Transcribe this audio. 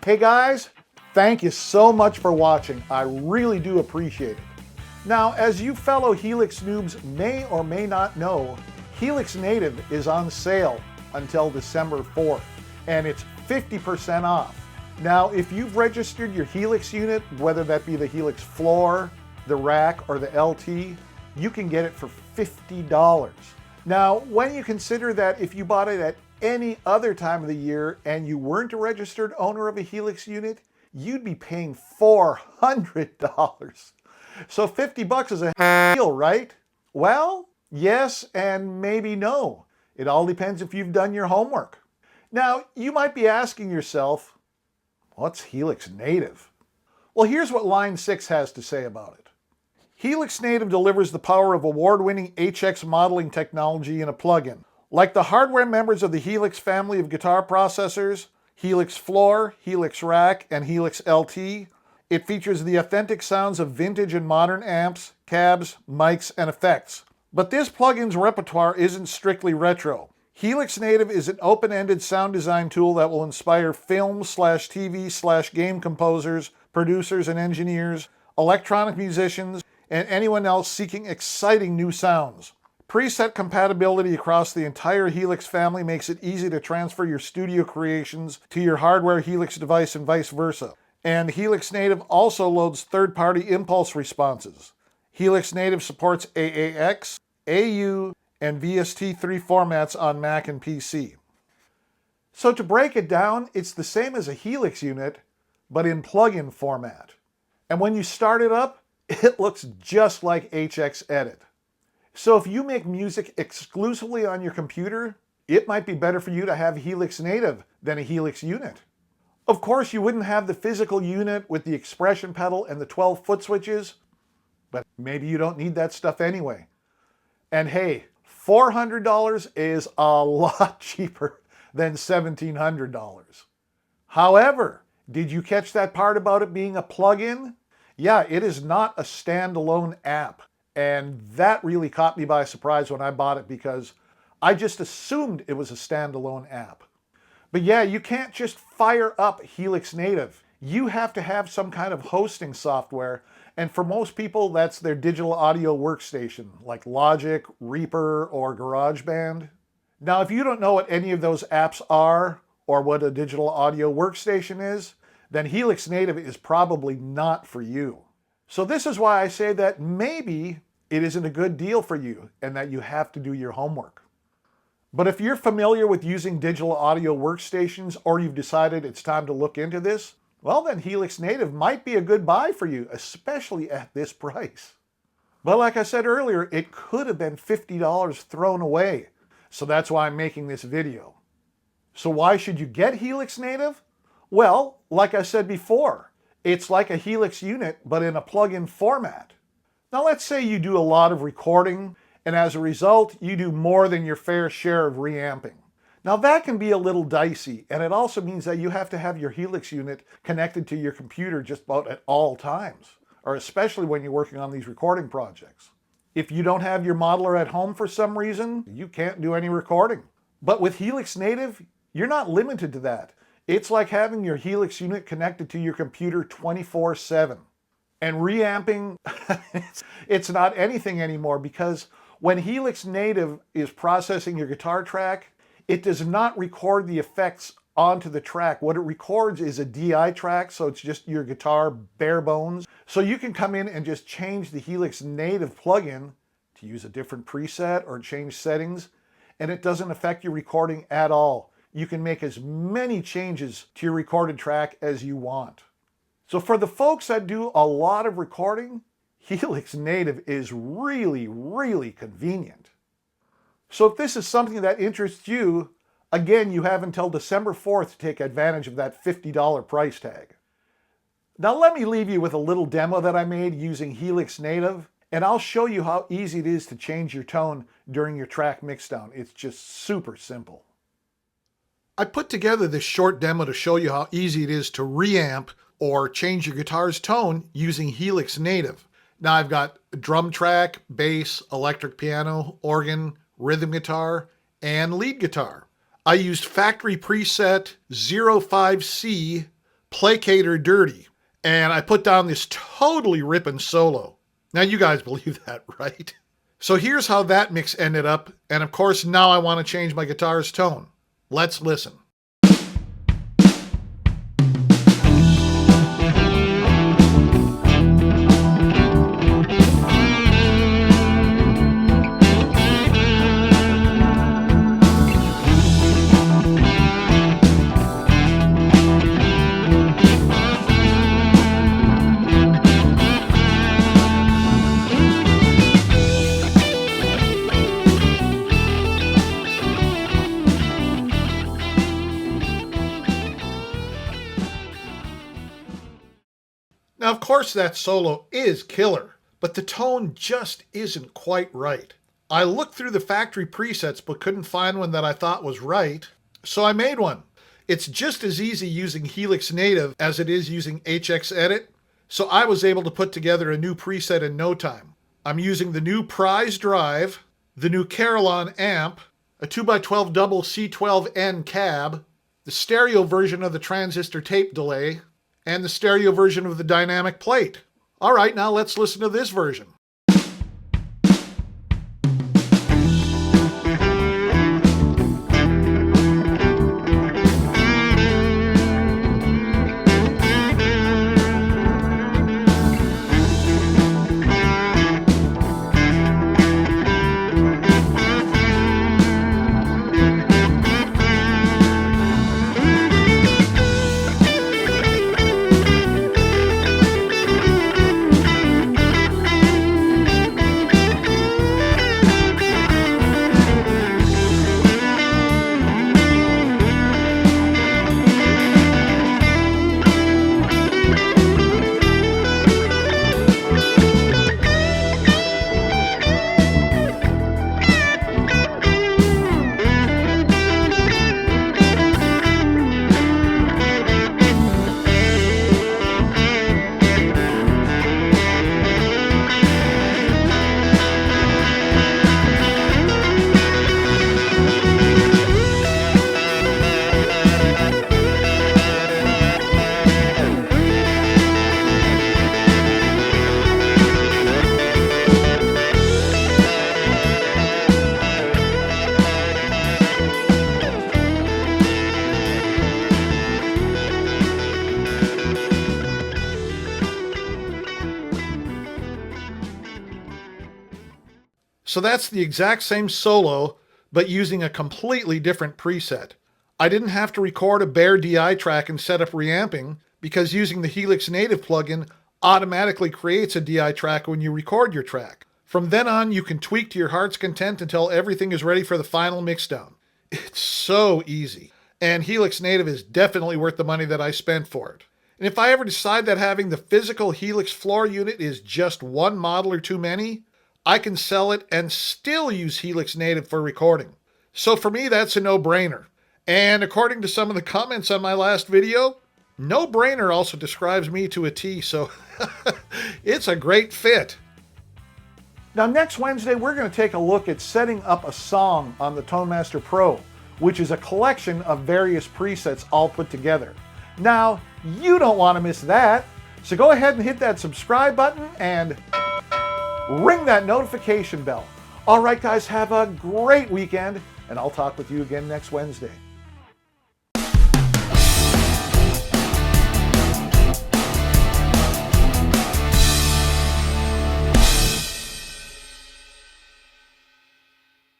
Hey guys, thank you so much for watching. I really do appreciate it. Now, as you fellow Helix noobs may or may not know, Helix Native is on sale until December 4th, and it's 50% off. Now, if you've registered your Helix unit, whether that be the Helix floor, the rack, or the LT, you can get it for $50. Now, when you consider that if you bought it at any other time of the year and you weren't a registered owner of a Helix unit, you'd be paying $400. So 50 bucks is a deal, right? Well, yes and maybe no. It all depends if you've done your homework. Now, you might be asking yourself, what's Helix Native? Well, here's what Line 6 has to say about it. Helix Native delivers the power of award-winning HX modeling technology in a plugin. Like the hardware members of the Helix family of guitar processors, Helix Floor, Helix Rack, and Helix LT, it features the authentic sounds of vintage and modern amps, cabs, mics, and effects. But this plugin's repertoire isn't strictly retro. Helix Native is an open-ended sound design tool that will inspire film/TV/game composers, producers and engineers, electronic musicians, and anyone else seeking exciting new sounds. Preset compatibility across the entire Helix family makes it easy to transfer your studio creations to your hardware Helix device and vice versa. And Helix Native also loads third-party impulse responses. Helix Native supports AAX, AU, and VST3 formats on Mac and PC. So to break it down, it's the same as a Helix unit, but in plugin format. And when you start it up, it looks just like HX Edit. So if you make music exclusively on your computer, it might be better for you to have Helix Native than a Helix unit. Of course, you wouldn't have the physical unit with the expression pedal and the 12 foot switches, but maybe you don't need that stuff anyway. And hey, $400 is a lot cheaper than $1,700. However, did you catch that part about it being a plugin? Yeah, it is not a standalone app. And that really caught me by surprise when I bought it because I just assumed it was a standalone app. But yeah, you can't just fire up Helix Native. You have to have some kind of hosting software, and for most people that's their digital audio workstation, like Logic, Reaper, or GarageBand. Now, if you don't know what any of those apps are, or what a digital audio workstation is, then Helix Native is probably not for you. So this is why I say that maybe it isn't a good deal for you and that you have to do your homework. But if you're familiar with using digital audio workstations or you've decided it's time to look into this, well then Helix Native might be a good buy for you, especially at this price. But like I said earlier, it could have been $50 thrown away. So that's why I'm making this video. So why should you get Helix Native? Well, like I said before, it's like a Helix unit, but in a plug-in format. Now let's say you do a lot of recording, and as a result, you do more than your fair share of reamping. Now that can be a little dicey, and it also means that you have to have your Helix unit connected to your computer just about at all times, or especially when you're working on these recording projects. If you don't have your modeler at home for some reason, you can't do any recording. But with Helix Native, you're not limited to that. It's like having your Helix unit connected to your computer 24/7. And reamping, it's not anything anymore because when Helix Native is processing your guitar track, it does not record the effects onto the track. What it records is a DI track, so it's just your guitar bare bones. So you can come in and just change the Helix Native plugin to use a different preset or change settings, and it doesn't affect your recording at all. You can make as many changes to your recorded track as you want. So for the folks that do a lot of recording, Helix Native is really, really convenient. So if this is something that interests you, again, you have until December 4th to take advantage of that $50 price tag. Now let me leave you with a little demo that I made using Helix Native, and I'll show you how easy it is to change your tone during your track mixdown. It's just super simple. I put together this short demo to show you how easy it is to reamp or change your guitar's tone using Helix Native. Now I've got drum track, bass, electric piano, organ, rhythm guitar, and lead guitar. I used factory preset 05C Placate Her Dirty. And I put down this totally ripping solo. Now you guys believe that, right? So here's how that mix ended up. And of course, now I want to change my guitar's tone. Let's listen. Now, of course, that solo is killer, but the tone just isn't quite right. I looked through the factory presets but couldn't find one that I thought was right, so I made one. It's just as easy using Helix Native as it is using HX Edit, so I was able to put together a new preset in no time. I'm using the new Prize drive, the new Carillon amp, a 2x12 double C12N cab, the stereo version of the transistor tape delay, and the stereo version of the dynamic plate. All right, now let's listen to this version. So that's the exact same solo, but using a completely different preset. I didn't have to record a bare DI track and set up reamping, because using the Helix Native plugin automatically creates a DI track when you record your track. From then on, you can tweak to your heart's content until everything is ready for the final mixdown. It's so easy. And Helix Native is definitely worth the money that I spent for it. And if I ever decide that having the physical Helix floor unit is just one model or too many, I can sell it and still use Helix Native for recording. So for me, that's a no-brainer. And according to some of the comments on my last video, no-brainer also describes me to a T, so it's a great fit. Now next Wednesday, we're going to take a look at setting up a song on the ToneMaster Pro, which is a collection of various presets all put together. Now, you don't want to miss that, so go ahead and hit that subscribe button and ring that notification bell. All right, guys, have a great weekend, and I'll talk with you again next Wednesday.